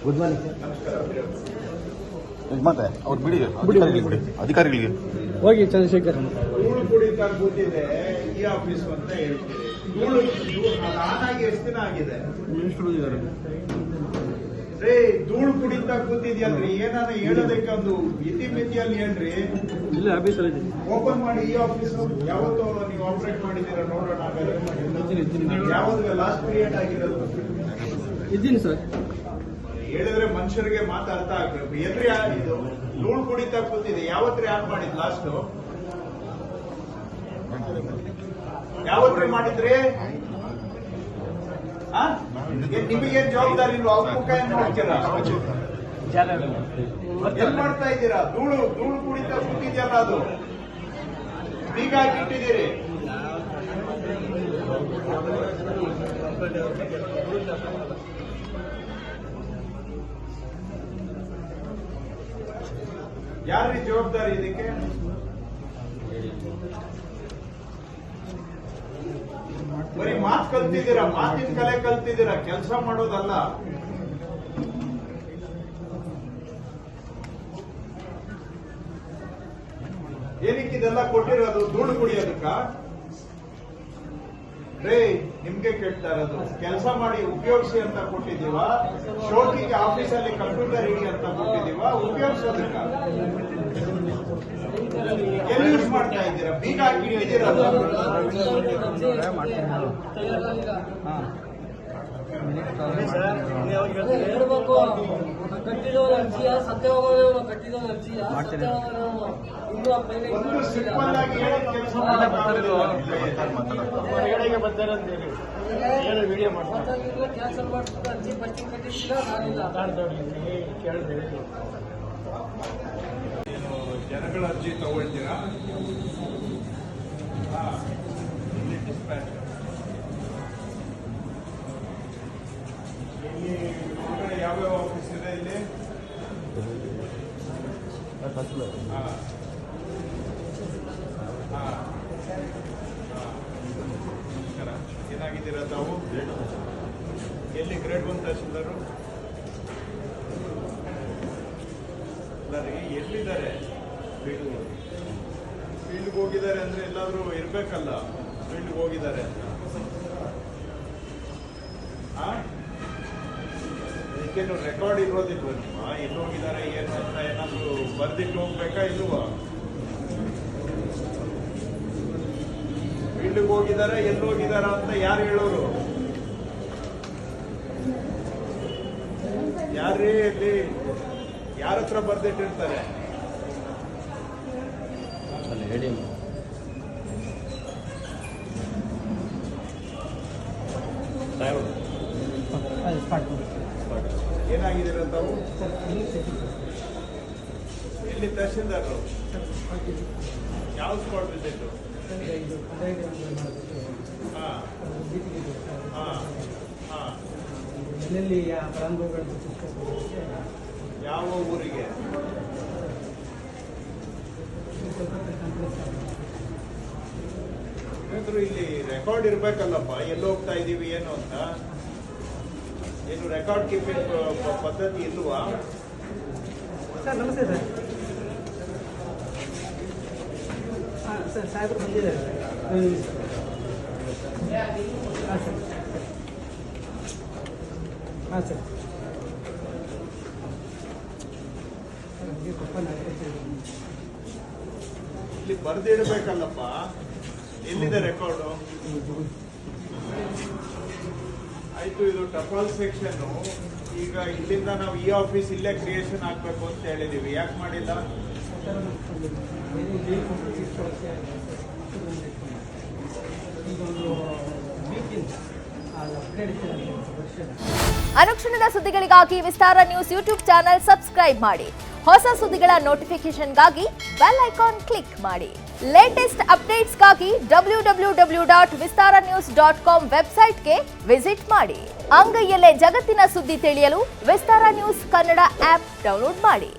Good morning ಮತ್ತೆ ಅವ್ರು ಬಿಡಿ ಅಧಿಕಾರಿಗಳಿಗೆ ಹೋಗಿ ಚಂದ್ರಶೇಖರ್ ಧೂಳು ಕುಡಿತಾ ಕೂತಿದೆ ಈ ಆಫೀಸ್ ಅಂತ ಹೇಳ್ತೀರಿ. ಧೂಳು ನಾನಾಗಿ ಎಷ್ಟು ದಿನ ಆಗಿದೆ ರೇ? ಧೂಳು ಕುಡಿತಾ ಕೂತಿದ್ಯಲ್ರಿ, ಏನಾನ ಹೇಳೋದಕ್ಕೆ ಒಂದು ಇತಿಮಿತಿಯಲ್ಲಿ ಹೇಳ್ರಿ. ಇಲ್ಲ ಆಫೀಸಲ್ಲಿ ಓಪನ್ ಮಾಡಿ ಈ ಆಫೀಸ್ ಯಾವತ್ತೂ ನೀವು ಆಪರೇಟ್ ಮಾಡಿದ್ದೀರಾ ನೋಡೋಣ. ಯಾವ್ದು ಲಾಸ್ಟ್ ಪೀರಿಯಡ್ ಆಗಿರೋದು ಇದ್ದೀನಿ ಸರ್. ಹೇಳಿದ್ರೆ ಮನುಷ್ಯರಿಗೆ ಮಾತು ಅರ್ಥ ಆಗ್ಬೇಕು. ಎಲ್ರಿ ಇದು ಧೂಳು ಕುಡಿತಾ ಕೂತಿದೆ, ಯಾವತ್ರಿ ಆನ್ ಮಾಡಿದ್ ಲಾಸ್ಟ್? ಯಾವತ್ರಿ ಮಾಡಿದ್ರಿ? ನಿಮಗೇನ್ ಜವಾಬ್ದಾರಿ ಇಲ್ವಾ? ಅವ್ರ ಮುಖ ಏನ್ ನೋಡ್ತೀರಾ? ಏನ್ ಮಾಡ್ತಾ ಇದ್ದೀರಾ? ಧೂಳು ಕುಡಿತಾ ಕೂತಿದ್ಯಲ್ಲ, ಅದು ಬೀಗ ಹಾಕಿಟ್ಟಿದ್ದೀರಿ. ಯಾರ್ರೀ ಜವಾಬ್ದಾರಿ ಇದಕ್ಕೆ? ಬರೀ ಮಾತು ಕಲ್ತಿದ್ದೀರಾ, ಮಾತಿನ ಕಲೆ ಕಲ್ತಿದ್ದೀರಾ, ಕೆಲಸ ಮಾಡೋದಲ್ಲ. ಏನಕ್ಕೆ ಇದೆಲ್ಲ ಕೊಟ್ಟಿರೋದು? ಧೂಳು ಕುಡಿಯೋದಕ್ಕ? ರೇ, ನಿಮ್ಗೆ ಕೇಳ್ತಾ ಇರೋದು. ಕೆಲಸ ಮಾಡಿ ಉಪಯೋಗಿಸಿ ಅಂತ ಕೊಟ್ಟಿದೀವ? ಶೋಕಿಗೆ ಆಫೀಸಲ್ಲಿ ಕಂಪ್ಯೂಟರ್ ಇಡಿ ಅಂತ ಕೊಟ್ಟಿದೀವ? ಉಪಯೋಗಿಸೋದಕ್ಕ ಎಲ್ಲಿ ಯೂಸ್ ಮಾಡ್ತಾ ಇದ್ದೀರಾ? ಬೀಗ ಹಾಕಿ ಇಟ್ಟಿದ್ದೀರಾ. ಹೇಳ್ಬೇಕು. ಕಟ್ಟಿದವರ ಅರ್ಜಿಯ ಸತ್ಯವಾದ ಕಟ್ಟಿದವರ ಅರ್ಜಿಯ ಒಂದು ಸಿಂಪಲ್ ಆಗಿ ಹೇಳೋದು ಕೆಲಸ ಕ್ಯಾನ್ಸಲ್ ಮಾಡ್ಬಿಟ್ಟು ಅರ್ಜಿ ಫಸ್ಟಿಂಗ್ ಕಟ್ಟಿಸಿಲ್ಲ, ನಾನಿಲ್ಲ. ಜನಗಳ ಅರ್ಜಿ ತಗೊಳ್ತೀರಾ? ಇಲ್ಲಿ ಯಾವ್ಯಾವ ಆಫೀಸ್ ಇದೆ ಇಲ್ಲಿ? ಏನಾಗಿದ್ದೀರಾ ತಾವು? ಎಲ್ಲಿ ಗ್ರೇಡ್ 1 ತಹಶೀಲ್ದಾರು? ಎಲ್ಲಿದ್ದಾರೆ? ಫೀಲ್ಡ್ಗೆ ಹೋಗಿದ್ದಾರೆ ಅಂದ್ರೆ ಎಲ್ಲಾದ್ರೂ ಇರ್ಬೇಕಲ್ಲ. ಫೀಲ್ಡ್ಗೆ ಹೋಗಿದ್ದಾರೆ ಅಂತ ಇದಕ್ಕೇನು ರೆಕಾರ್ಡ್ ಇರೋದಿಲ್ವ? ನಿಮ್ಮ ಎಲ್ಲಿ ಹೋಗಿದ್ದಾರೆ ಏನು ಅಂತ ಏನಾದ್ರು ಬರ್ದಿಟ್ಟು ಹೋಗ್ಬೇಕಾ ಇಲ್ವಾ? ಫೀಲ್ಡ್ಗೆ ಹೋಗಿದ್ದಾರೆ, ಎಲ್ಲಿ ಹೋಗಿದಾರ ಅಂತ ಯಾರು ಹೇಳೋರು? ಯಾರೇ ಇಲ್ಲಿ ಯಾರ ಹತ್ರ ಬರ್ದಿಟ್ಟಿರ್ತಾರೆ? ಹೇಳಿ. ಏನಾಗಿದ್ದೀರ ತಾವು? ಎಲ್ಲಿ ತಹಶೀಲ್ದಾರರು? ಯಾವ ಸ್ಪಾಟ್ ವಿಸಿಟ್? ಯಾವ ಊರಿಗೆ? ಇಲ್ಲಿ ರೆಕಾರ್ಡ್ ಇರ್ಬೇಕಲ್ಲಪ್ಪ, ಎಲ್ಲಿ ಹೋಗ್ತಾ ಇದೀವಿ ಏನು ಅಂತ. ಏನು ರೆಕಾರ್ಡ್ ಕೀಪಿಂಗ್ ಪದ್ಧತಿ ಇಲ್ವಾ? ಸರ್ ನಮಸ್ತೆ ಸರ್. ಸರ್ ಸಾಹೇಬರು ಬಂದಿದ್ದಾರೆ. ಹಾಂ ಸರ್. ಇಲ್ಲಿ ಬರ್ದಿಡ್ಬೇಕಲ್ಲಪ್ಪ, ಎಲ್ಲಿದೆ ರೆಕಾರ್ಡು? ಆಯ್ತು, ಇದು ಟಪಾಲ್ ಸೆಕ್ಷನ್. ಈಗ ಇಲ್ಲಿಂದ ನಾವು ಈ ಆಫೀಸ್ ಇಲ್ಲೇ ಕ್ರಿಯೇಷನ್ ಆಗ್ಬೇಕು ಅಂತ ಹೇಳಿದೀವಿ, ಯಾಕೆ ಮಾಡಿಲ್ಲ? ಅನುಕ್ಷಣದ ಸುದ್ದಿಗಳಿಗಾಗಿ ವಿಸ್ತಾರ ನ್ಯೂಸ್ ಯೂಟ್ಯೂಬ್ ಚಾನೆಲ್ ಸಬ್ಸ್ಕ್ರೈಬ್ ಮಾಡಿ. ಹೊಸ ಸುದ್ದಿಗಳ ನೋಟಿಫಿಕೇಶನ್ಗಾಗಿ ಬೆಲ್ ಐಕಾನ್ ಕ್ಲಿಕ್ ಮಾಡಿ. ಲೇಟೆಸ್ಟ್ ಅಪ್ಡೇಟ್ಸ್ಗಾಗಿ www.vistaranews.com ವೆಬ್ಸೈಟ್ಗೆ ವಿಸಿಟ್ ಮಾಡಿ. ಅಂಗೈಯಲ್ಲೇ ಜಗತ್ತಿನ ಸುದ್ದಿ ತಿಳಿಯಲು ವಿಸ್ತಾರ ನ್ಯೂಸ್ ಕನ್ನಡ ಆಪ್ ಡೌನ್ಲೋಡ್ ಮಾಡಿ.